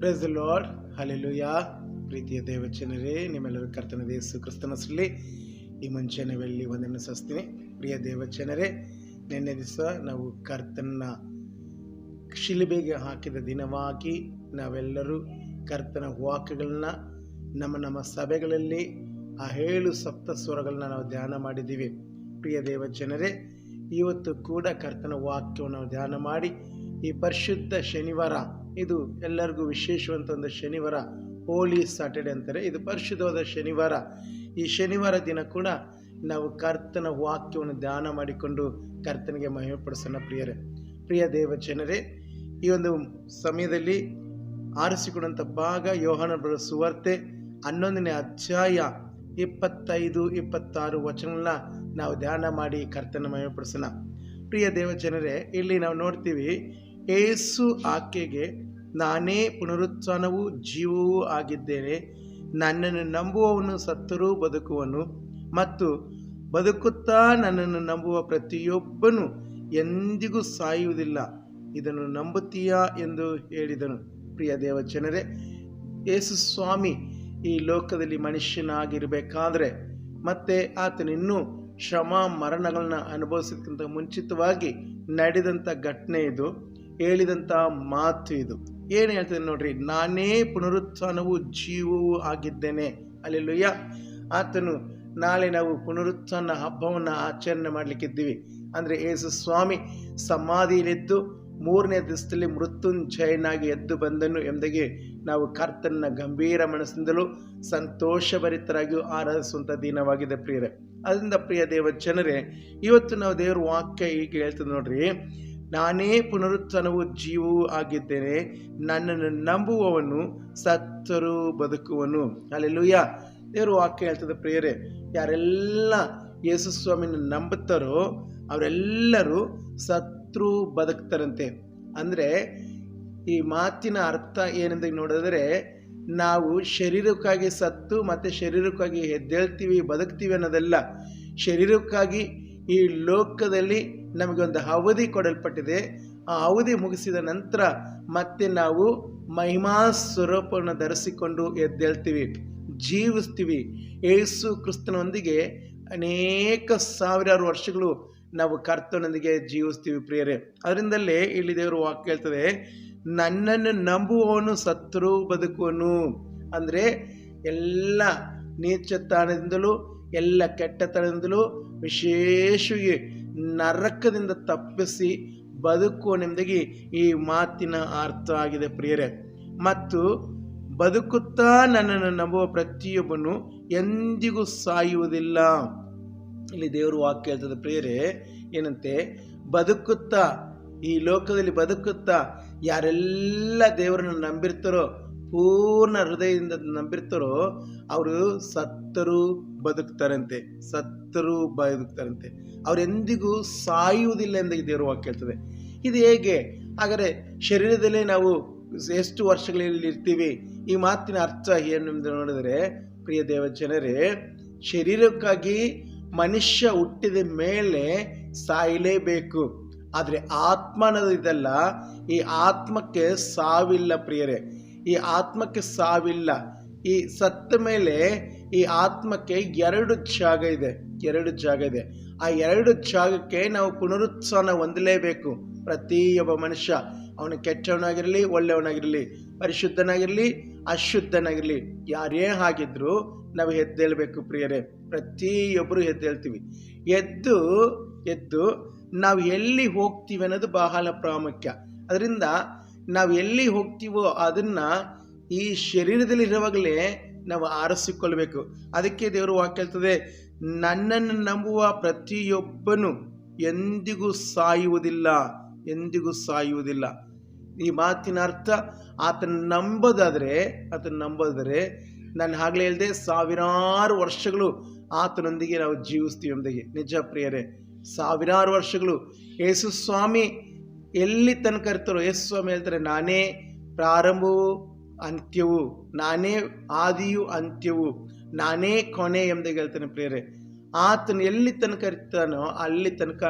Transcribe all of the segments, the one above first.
Praise the lord, hallelujah. ಪ್ರೀತಿಯ ದೇವಚನರೇ, ನಿಮ್ಮೆಲ್ಲರೂ ಕರ್ತನಾದ ಯೇಸು ಕ್ರಿಸ್ತನ ಹೆಸರಲ್ಲಿ ಈ ಮುಂಚೆನೇ ವೆಳ್ಳಿ ವಂದನೆ ಸಲ್ಲಿಸ್ತೀನಿ. ಪ್ರಿಯ ದೇವಚನರೇ, ನಿನ್ನೆ ದಿವಸ ನಾವು ಕರ್ತನ ಶಿಲುಬೆಗೆ ಹಾಕಿದ ದಿನವಾಗಿ ನಾವೆಲ್ಲರೂ ಕರ್ತನ ವಾಕ್ಯಗಳನ್ನ ನಮ್ಮ ಸಭೆಗಳಲ್ಲಿ ಆ 7 ಸಪ್ತ ಸ್ವರಗಳನ್ನ ನಾವು ಧ್ಯಾನ ಮಾಡಿದ್ದೀವಿ. ಪ್ರಿಯ ದೇವಜನರೇ, ಇವತ್ತು ಕೂಡ ಕರ್ತನ ವಾಕ್ಯವನ್ನು ನಾವು ಧ್ಯಾನ ಮಾಡಿ ಈ ಪರಿಶುದ್ಧ ಶನಿವಾರ, ಇದು ಎಲ್ಲರಿಗೂ ವಿಶೇಷವಂತ ಒಂದು ಶನಿವಾರ, ಹೋಲಿ ಸ್ಯಾಟರ್ಡೆ ಅಂತಾರೆ. ಇದು ಪರಿಶುದ್ಧವಾದ ಶನಿವಾರ. ಈ ಶನಿವಾರ ದಿನ ಕೂಡ ನಾವು ಕರ್ತನ ವಾಕ್ಯವನ್ನು ಧ್ಯಾನ ಮಾಡಿಕೊಂಡು ಕರ್ತನಿಗೆ ಮಹಿಮೆಪಡಿಸೋಣ. ಪ್ರಿಯ ದೇವಜನರೇ, ಈ ಒಂದು ಸಮಯದಲ್ಲಿ ಆರಿಸಿಕೊಂಡಂಥ ಭಾಗ ಯೋಹಾನನ ಬರೆದ ಸುವಾರ್ತೆ 11ನೇ ಅಧ್ಯಾಯ 25-26 ವಚನಗಳನ್ನ ನಾವು ಧ್ಯಾನ ಮಾಡಿ ಕರ್ತನ ಮಹಿಮೆಪಡಿಸೋಣ. ಪ್ರಿಯ ದೇವಜನರೇ, ಇಲ್ಲಿ ನಾವು ನೋಡ್ತೀವಿ, ಯೇಸು ಆಕೆಗೆ, ನಾನೇ ಪುನರುತ್ಥಾನವೂ ಜೀವವೂ ಆಗಿದ್ದೇನೆ. ನನ್ನನ್ನು ನಂಬುವವನು ಸತ್ತರೂ ಬದುಕುವನು, ಮತ್ತು ಬದುಕುತ್ತಾ ನನ್ನನ್ನು ನಂಬುವ ಪ್ರತಿಯೊಬ್ಬನು ಎಂದಿಗೂ ಸಾಯುವುದಿಲ್ಲ. ಇದನ್ನು ನಂಬುತ್ತೀಯಾ ಎಂದು ಹೇಳಿದನು. ಪ್ರಿಯ ದೇವಜನರೇ, ಯೇಸು ಸ್ವಾಮಿ ಈ ಲೋಕದಲ್ಲಿ ಮನುಷ್ಯನಾಗಿರಬೇಕಾದ್ರೆ, ಮತ್ತೆ ಆತನಿನ್ನೂ ಶ್ರಮ ಮರಣಗಳನ್ನ ಅನುಭವಿಸೋದಕ್ಕಿಂತ ಮುಂಚಿತವಾಗಿ ನಡೆದಂಥ ಘಟನೆ ಇದು, ಹೇಳಿದಂಥ ಮಾತು ಇದು. ಏನು ಹೇಳ್ತದೆ ನೋಡ್ರಿ, ನಾನೇ ಪುನರುತ್ಥಾನವೂ ಜೀವವೂ ಆಗಿದ್ದೇನೆ. ಹಲ್ಲೆಲೂಯಾ. ಆತನು ನಾಳೆ ನಾವು ಪುನರುತ್ಥಾನ ಹಬ್ಬವನ್ನು ಆಚರಣೆ ಮಾಡಲಿಕ್ಕಿದ್ದೀವಿ. ಅಂದರೆ ಯೇಸು ಸ್ವಾಮಿ ಸಮಾಧಿಯಲ್ಲಿದ್ದು 3ನೇ ದಿವಸದಲ್ಲಿ ಮೃತ್ಯುಂಜಯನಾಗಿ ಎದ್ದು ಬಂದನು ಎಂಬುದಾಗಿ ನಾವು ಕರ್ತನ ಗಂಭೀರ ಮನಸ್ಸಿಂದಲೂ ಸಂತೋಷಭರಿತರಾಗಿಯೂ ಆರಾಧಿಸುವಂಥ ದಿನವಾಗಿದೆ ಪ್ರಿಯರೇ. ಅದರಿಂದ ಪ್ರಿಯ ದೇವಜನರೇ, ಇವತ್ತು ನಾವು ದೇವರ ವಾಕ್ಯ ಹೀಗೆ ಹೇಳ್ತದೆ ನೋಡ್ರಿ, ನಾನೇ ಪುನರುತ್ಥಾನವೂ ಜೀವವೂ ಆಗಿದ್ದೇನೆ. ನನ್ನನ್ನು ನಂಬುವವನು ಸತ್ತರೂ ಬದುಕುವನು. ಹಲ್ಲೆಲೂಯಾ. ದೇವರ ವಾಕ್ಯ ಹೇಳ್ತದೆ ಪ್ರಿಯರೇ, ಯಾರೆಲ್ಲ ಯೇಸು ಸ್ವಾಮಿನ ನಂಬುತ್ತಾರೋ ಅವರೆಲ್ಲರೂ ಸತ್ರು ಬದುಕ್ತಾರಂತೆ. ಅಂದರೆ ಈ ಮಾತಿನ ಅರ್ಥ ಏನೆಂದು ನೋಡಿದ್ರೆ, ನಾವು ಶರೀರಕ್ಕಾಗಿ ಸತ್ತು ಮತ್ತೆ ಶರೀರಕ್ಕಾಗಿ ಎದ್ದೇಳ್ತೀವಿ, ಬದುಕ್ತೀವಿ ಅನ್ನೋದಲ್ಲ. ಶರೀರಕ್ಕಾಗಿ ಈ ಲೋಕದಲ್ಲಿ ನಮಗೊಂದು ಅವಧಿ ಕೊಡಲ್ಪಟ್ಟಿದೆ. ಆ ಅವಧಿ ಮುಗಿಸಿದ ನಂತರ ಮತ್ತೆ ನಾವು ಮಹಿಮಾ ಸ್ವರೂಪವನ್ನು ಧರಿಸಿಕೊಂಡು ಎದ್ದೇಳ್ತೀವಿ, ಜೀವಿಸ್ತೀವಿ. ಯೇಸು ಕ್ರಿಸ್ತನೊಂದಿಗೆ ಅನೇಕ ಸಾವಿರಾರು ವರ್ಷಗಳು ನಾವು ಕರ್ತನೊಂದಿಗೆ ಜೀವಿಸ್ತೀವಿ ಪ್ರಿಯರೇ. ಅದರಿಂದಲೇ ಇಲ್ಲಿ ದೇವರು ವಾಕ್ಯ ಹೇಳ್ತದೆ, ನನ್ನನ್ನು ನಂಬುವವನು ಸತ್ತರೂ ಬದುಕುವನು. ಅಂದರೆ ಎಲ್ಲ ನೀಚತನದಿಂದಲೂ ಎಲ್ಲ ಕೆಟ್ಟತನದಿಂದಲೂ ವಿಶೇಷವಾಗಿ ನರಕದಿಂದ ತಪ್ಪಿಸಿ ಬದುಕುವನೆಂಬುದಾಗಿ ಈ ಮಾತಿನ ಅರ್ಥ ಆಗಿದೆ ಪ್ರಿಯರೇ. ಮತ್ತು ಬದುಕುತ್ತಾ ನನ್ನನ್ನು ನಂಬುವ ಪ್ರತಿಯೊಬ್ಬನು ಎಂದಿಗೂ ಸಾಯುವುದಿಲ್ಲ. ಇಲ್ಲಿ ದೇವರು ವಾಕ್ಯ ಹೇಳ್ತದೆ ಪ್ರಿಯರೇ, ಏನಂತೆ, ಬದುಕುತ್ತಾ ಈ ಲೋಕದಲ್ಲಿ ಬದುಕುತ್ತಾ ಯಾರೆಲ್ಲ ದೇವರನ್ನು ನಂಬಿರ್ತಾರೋ, ಪೂರ್ಣ ಹೃದಯದಿಂದ ನಂಬಿರ್ತಾರೋ, ಅವರು ಸತ್ತರೂ ಬದುಕ್ತಾರಂತೆ, ಸತ್ತರೂ ಬದುಕ್ತಾರಂತೆ. ಅವರೆಂದಿಗೂ ಸಾಯುವುದಿಲ್ಲ ಎಂದು ದೇವರು ವಾಕ್ಯ ಹೇಳ್ತದೆ. ಇದು ಹೇಗೆ? ಹಾಗಾದರೆ ಶರೀರದಲ್ಲೇ ನಾವು ಎಷ್ಟು ವರ್ಷಗಳಲ್ಲಿ ಇರ್ತೀವಿ? ಈ ಮಾತಿನ ಅರ್ಥ ಏನೆಂದು ನೋಡಿದರೆ, ಪ್ರಿಯ ದೇವಜನರೇ, ಶರೀರಕ್ಕಾಗಿ ಮನುಷ್ಯ ಹುಟ್ಟಿದ ಮೇಲೆ ಸಾಯಲೇಬೇಕು. ಆದರೆ ಆತ್ಮ ಅನ್ನೋದು ಇದಲ್ಲ, ಈ ಆತ್ಮಕ್ಕೆ ಸಾವಿಲ್ಲ ಪ್ರಿಯರೇ. ಈ ಆತ್ಮಕ್ಕೆ ಸಾವಿಲ್ಲ. ಈ ಸತ್ತ ಮೇಲೆ ಈ ಆತ್ಮಕ್ಕೆ 2 ಜಾಗ ಇದೆ. ಆ 2 ಜಾಗಕ್ಕೆ ನಾವು ಪುನರುತ್ಥಾನ ಹೊಂದಲೇಬೇಕು. ಪ್ರತಿಯೊಬ್ಬ ಮನುಷ್ಯ, ಅವನು ಕೆಟ್ಟವನಾಗಿರಲಿ ಒಳ್ಳೆಯವನಾಗಿರಲಿ, ಪರಿಶುದ್ಧನಾಗಿರಲಿ ಅಶುದ್ಧನಾಗಿರಲಿ, ಯಾರೇ ಆಗಿದ್ರು ನಾವು ಎದ್ದೇಳಬೇಕು ಪ್ರಿಯರೇ. ಪ್ರತಿಯೊಬ್ಬರು ಎದ್ದೇಳ್ತೀವಿ. ಎದ್ದು ನಾವು ಎಲ್ಲಿ ಹೋಗ್ತೀವಿ ಅನ್ನೋದು ಬಹಳ ಪ್ರಾಮುಖ್ಯ. ಅದರಿಂದ ನಾವು ಎಲ್ಲಿ ಹೋಗ್ತೀವೋ ಅದನ್ನು ಈ ಶರೀರದಲ್ಲಿರುವಾಗಲೇ ನಾವು ಆರಿಸಿಕೊಳ್ಬೇಕು. ಅದಕ್ಕೆ ದೇವರು ವಾಕ್ಯ ಹೇಳ್ತದೆ, ನನ್ನನ್ನು ನಂಬುವ ಪ್ರತಿಯೊಬ್ಬನು ಎಂದಿಗೂ ಸಾಯುವುದಿಲ್ಲ, ಎಂದಿಗೂ ಸಾಯುವುದಿಲ್ಲ. ಈ ಮಾತಿನ ಅರ್ಥ, ಆತನ ನಂಬೋದಾದರೆ ನಾನು ಆಗಲೇ ಹೇಳಿದೆ, ಸಾವಿರಾರು ವರ್ಷಗಳು ಆತನೊಂದಿಗೆ ನಾವು ಜೀವಿಸ್ತೀವಿ ಎಂಬುದಾಗಿ. ನಿಜ ಪ್ರಿಯರೇ, ಸಾವಿರಾರು ವರ್ಷಗಳು. ಯೇಸು ಸ್ವಾಮಿ ಎಲ್ಲಿ ತನಕ ಇರ್ತಾರೋ, ಯೇಸು ಸ್ವಾಮಿ ಹೇಳ್ತಾರೆ, ನಾನೇ ಪ್ರಾರಂಭವೂ ಅಂತ್ಯವು, ನಾನೇ ಆದಿಯು ಅಂತ್ಯವು, ನಾನೇ ಕೊನೆ ಎಂಬುದಾಗಿ ಹೇಳ್ತಾನೆ ಪ್ರಿಯರೇ. ಆತನು ಎಲ್ಲಿ ತನಕ ಇರ್ತಾನೋ ಅಲ್ಲಿ ತನಕ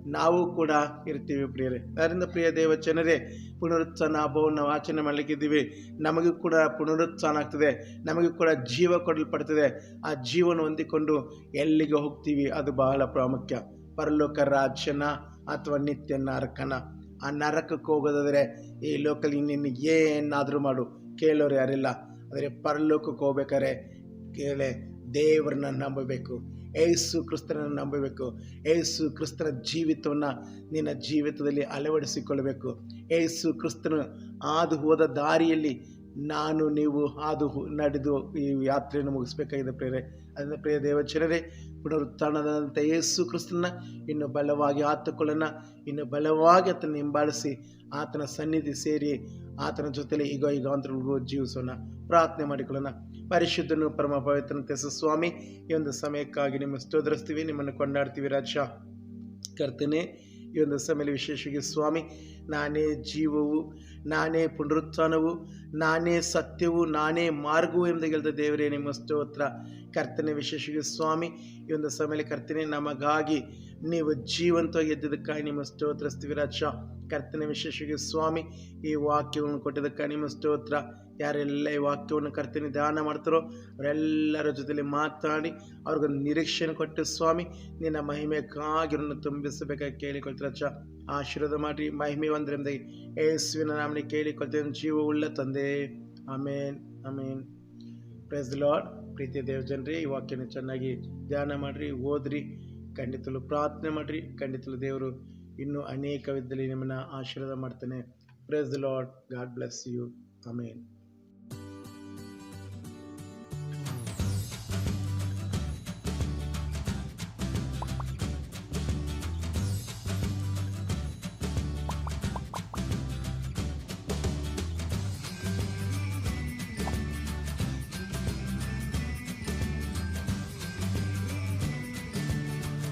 ನಾವು ಕೂಡ ಇರ್ತೀವಿ ಪ್ರಿಯರೇ. ಅದರಿಂದ ಪ್ರಿಯ ದೇವಚನರೇ, ಪುನರುತ್ಥಾನ ಹಬ್ಬವನ್ನು ನಾವು ಆಚರಣೆ ಮಾಡಲಿಕ್ಕಿದ್ದೀವಿ. ನಮಗೂ ಕೂಡ ಪುನರುತ್ಥಾನ ಆಗ್ತದೆ, ನಮಗೂ ಕೂಡ ಜೀವ ಕೊಡಲ್ಪಡ್ತದೆ. ಆ ಜೀವನ ಹೊಂದಿಕೊಂಡು ಎಲ್ಲಿಗೆ ಹೋಗ್ತೀವಿ ಅದು ಬಹಳ ಪ್ರಾಮುಖ್ಯ. ಪರಲೋಕ ರಾಜ್ಯನ ಅಥವಾ ನಿತ್ಯ ನರಕನ. ಆ ನರಕಕ್ಕೆ ಹೋಗೋದಾದರೆ ಈ ಲೋಕಲ್ಲಿ ಇನ್ನಿನ್ನು ಏನಾದರೂ ಮಾಡು, ಕೇಳೋರು ಯಾರಿಲ್ಲ. ಆದರೆ ಪರಲೋಕಕ್ಕೆ ಹೋಗ್ಬೇಕಾದ್ರೆ ದೇವರನ್ನ ನಂಬಬೇಕು, ಯೇಸು ಕ್ರಿಸ್ತನನ್ನು ನಂಬಬೇಕು. ಯೇಸು ಕ್ರಿಸ್ತನ ಜೀವಿತವನ್ನು ನಿನ್ನ ಜೀವಿತದಲ್ಲಿ ಅಳವಡಿಸಿಕೊಳ್ಳಬೇಕು. ಯೇಸು ಕ್ರಿಸ್ತನು ಹಾದು ಹೋದ ದಾರಿಯಲ್ಲಿ ನಾನು ನೀವು ನಡೆದು ಈ ಯಾತ್ರೆಯನ್ನು ಮುಗಿಸ್ಬೇಕಾಗಿದೆ ಪ್ರಿಯರೇ. ಅದರಿಂದ ಪ್ರಿಯ ದೇವಚನರೇ, ಪುನರುತ್ಥಾನದಂಥ ಯೇಸು ಕ್ರಿಸ್ತನ ಇನ್ನು ಬಲವಾಗಿ ಆತುಕೊಳ್ಳೋಣ, ಇನ್ನು ಬಲವಾಗಿ ಆತನ ಹಿಂಬಾಲಿಸಿ ಆತನ ಸನ್ನಿಧಿ ಸೇರಿ ಆತನ ಜೊತೆಲಿ ಯುಗಾಂತರಗಳಿಗೂ ಜೀವಿಸೋಣ. ಪ್ರಾರ್ಥನೆ ಮಾಡಿಕೊಳ್ಳೋಣ. ಪರಿಶುದ್ಧನು ಪರಮ ಪವಿತ್ರನಂತೆ ಸ್ವಾಮಿ, ಈ ಒಂದು ಸಮಯಕ್ಕಾಗಿ ನಿಮ್ಮ ಸ್ತೋತ್ರಿಸ್ತೀವಿ, ನಿಮ್ಮನ್ನು ಕೊಂಡಾಡ್ತೀವಿ ರಾಜ. ಕರ್ತನೆ, ಈ ಒಂದು ಸಮಯದಲ್ಲಿ ವಿಶೇಷವಾಗಿ ಸ್ವಾಮಿ, ನಾನೇ ಜೀವವು, ನಾನೇ ಪುನರುತ್ಥಾನವು, ನಾನೇ ಸತ್ಯವು, ನಾನೇ ಮಾರ್ಗವು ಎಂದು ಹೇಳಿದ ದೇವರೇ ನಿಮ್ಮ ಸ್ತೋತ್ರ. ಕರ್ತನೆ, ವಿಶೇಷವಾಗಿ ಸ್ವಾಮಿ, ಈ ಒಂದು ಸಮಯದಲ್ಲಿ ಕರ್ತನೆ ನಮಗಾಗಿ ನೀವು ಜೀವಂತವಾಗಿ ಎದ್ದಿದ್ದಕ್ಕಾಗಿ ನಿಮ್ಮ ಸ್ತೋತ್ರಿಸ್ತೀವಿ ರಾಜ. ಕರ್ತನೆ, ವಿಶೇಷವಾಗಿ ಸ್ವಾಮಿ, ಈ ವಾಕ್ಯವನ್ನು ಕೊಟ್ಟಿದ್ದಕ್ಕಾಗಿ ನಿಮ್ಮ ಸ್ತೋತ್ರ. ಯಾರೆಲ್ಲ ಈ ವಾಕ್ಯವನ್ನು ಕರ್ತನೆ ಧ್ಯಾನ ಮಾಡ್ತಾರೋ ಅವರೆಲ್ಲರ ಜೊತೆಲಿ ಮಾತಾಡಿ ಅವ್ರಿಗೊಂದು ನಿರೀಕ್ಷೆಯನ್ನು ಕೊಟ್ಟು ಸ್ವಾಮಿ, ನಿನ್ನ ಮಹಿಮೆಗಾಗಿ ತುಂಬಿಸಬೇಕಾಗಿ ಕೇಳಿಕೊಳ್ತೀರ ರಾಜ. ಆಶೀರ್ವಾದ ಮಾಡಿ ಮಹಿಮೆ ಒಂದರಿಂದ ಯೇಸುವಿನ ನಾಮದಲ್ಲಿ ಕೇಳಿಕೊಳ್ತೇನೆ, ಜೀವವುಳ್ಳ ತಂದೆ. Amen, amen. Praise the lord. ಪ್ರೀತಿಯ ದೇವಜನರೇ, ಈ ವಾಕ್ಯನ ಚೆನ್ನಾಗಿ ಧ್ಯಾನ ಮಾಡಿರಿ, ಓದ್ರಿ, ಖಂಡಿತಲು ಪ್ರಾರ್ಥನೆ ಮಾಡಿರಿ. ಖಂಡಿತಲು ದೇವರು ಇನ್ನೂ ಅನೇಕ ವಿಧದಲ್ಲಿ ನಿಮ್ಮನ್ನು ಆಶೀರ್ವಾದ ಮಾಡ್ತಾನೆ. Praise the Lord. God bless you. Amen.